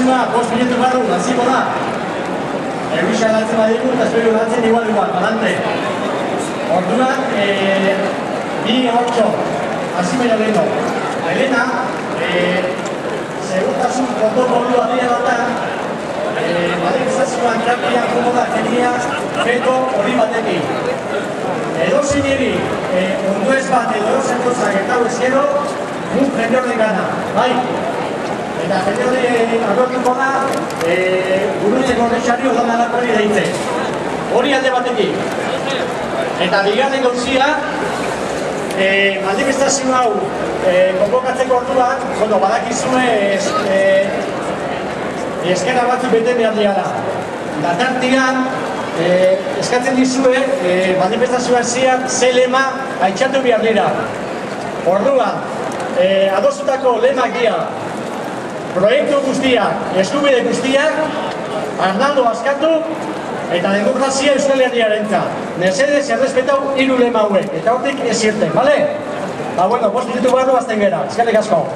manifestazioa 5 minutu barru, hasiko da. Eguisa galtzen badigu, eta zuei galtzen igual, balante. Orduan, bi hortxo, hasi baina leheno. Elena, segurtasun protokolu adria batan, manifestazioan txarkian komoda genia feto hori batekin. Edo zineri, ondo ez bat edo zentzak eta huizero, guk jende horren gana, bai? Eta jende horren agotuko da, gurutzeko horretxari odan alako hori daitze. Hori alde batekin. Eta bigarren gauzia, manifestazio hau konbokatzeko orduan, badakizue eskera batzuk bete behar dira. Datartian, eskatzen dizue, manifestazioan zian, ze lema haitxatu behar dira. Orduan, adostutako lemak dira, proiektu guztiak, eskubide guztiak, Arnaldo askatu, eta demokrazia Euskal Herriarentzat. Mesedez, errespetau 3 lema hauek, eta hortik ez zirten, bale? Ba, bueno, 5 minutu barru azten gera, eskerrik asko.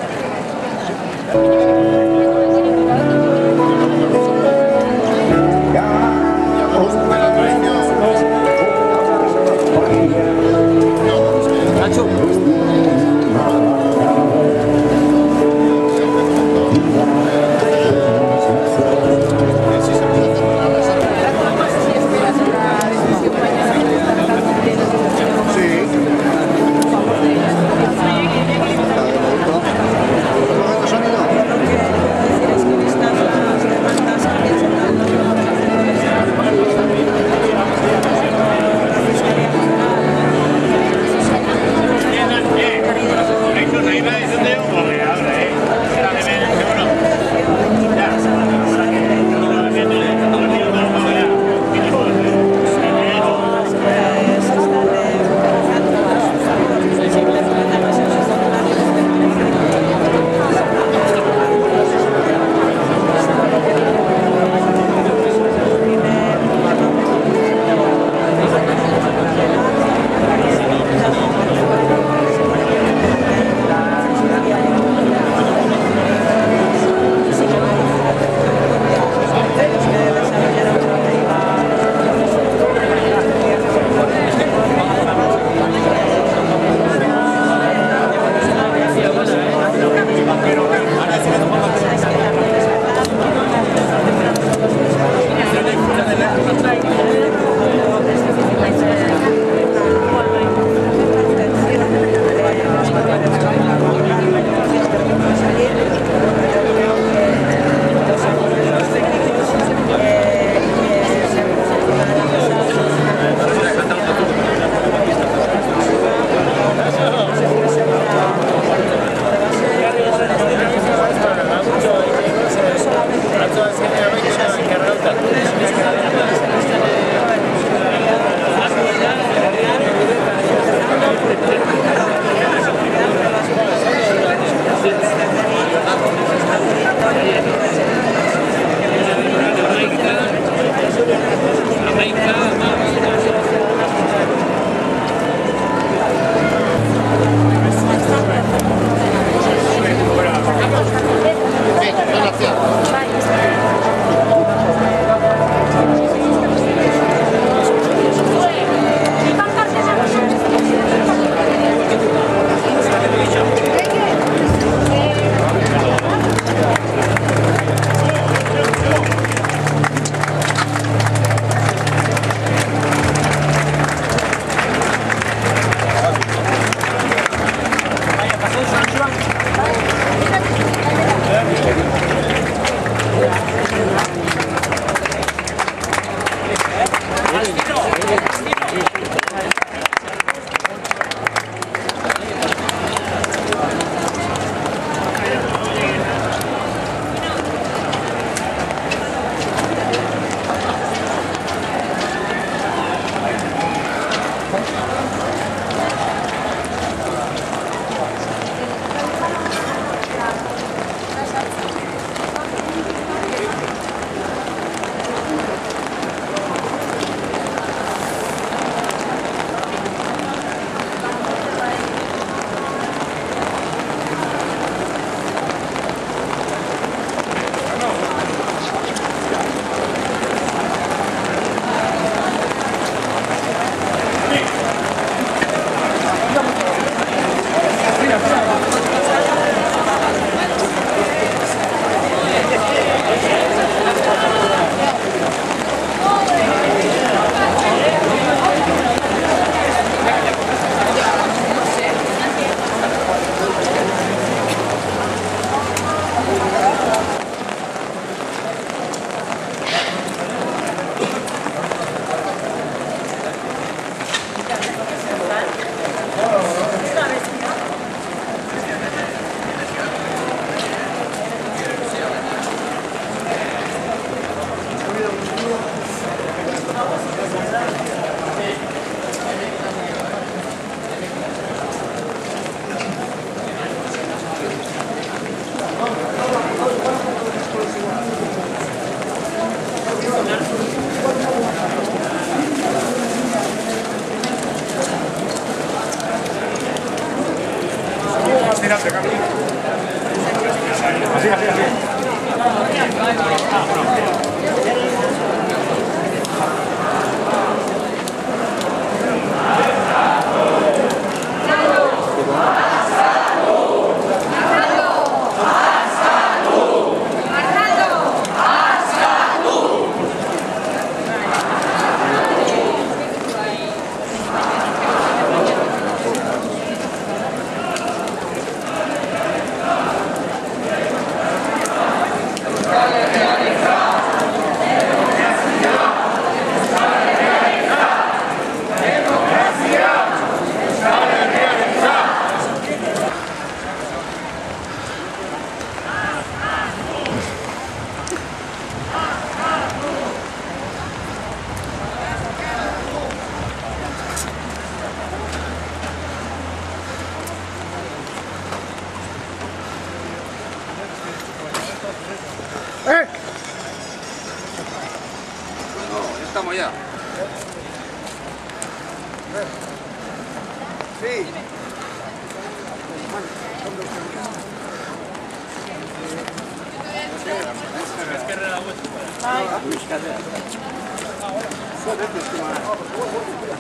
Sí.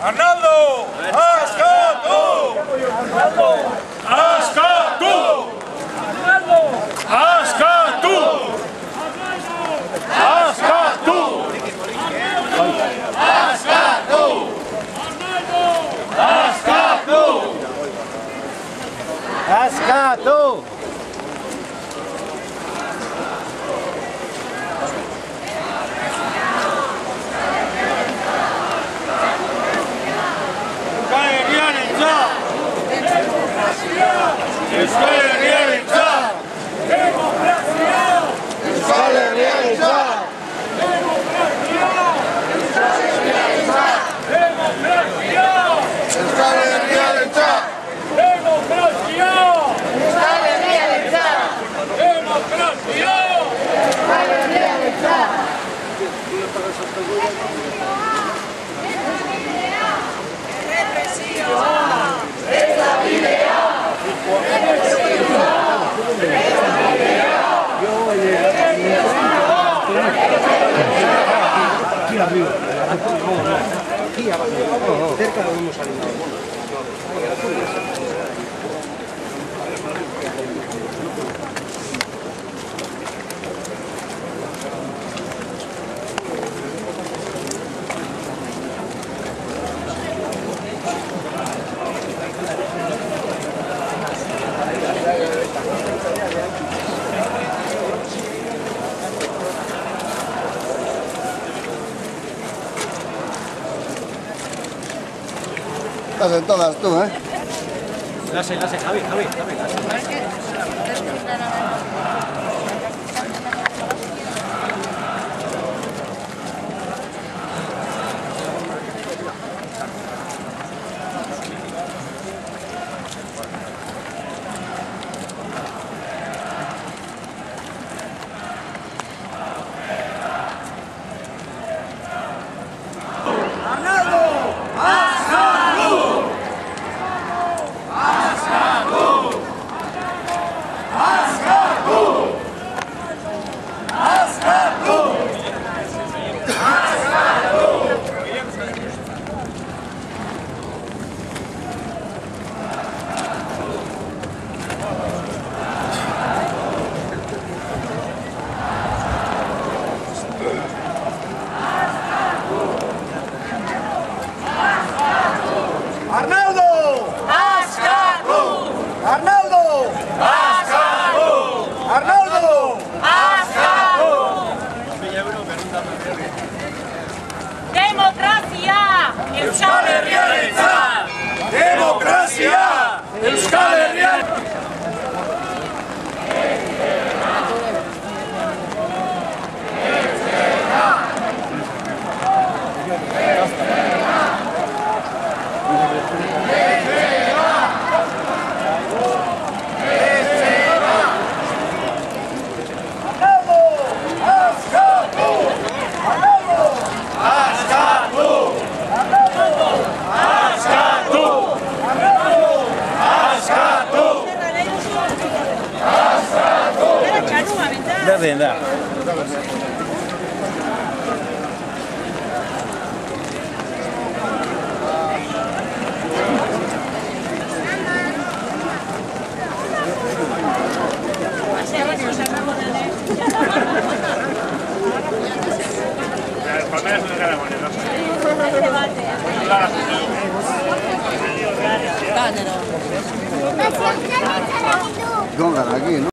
Arnaldo! Ascatu! Ascatu! Ascatu! Ascatu! Ascatu! Ascatu! Ascatu! Euskal Herriarentzat! Demokrazia! Euskal Herriarentzat! Demokrazia! Euskal Herriarentzat! Demokrazia! Euskal Herriarentzat! Demokrazia! Euskal Herriarentzat! Ez da bidea! Aquí arriba, aquí abajo, cerca de unos animales. Estás en todas tú, ¿eh? Lase, Javi. Demokrazia! Euskal Herriarentzat! Demokrazia! Euskal Herriarentzat! Berdin da. Góngala aquí, ¿no?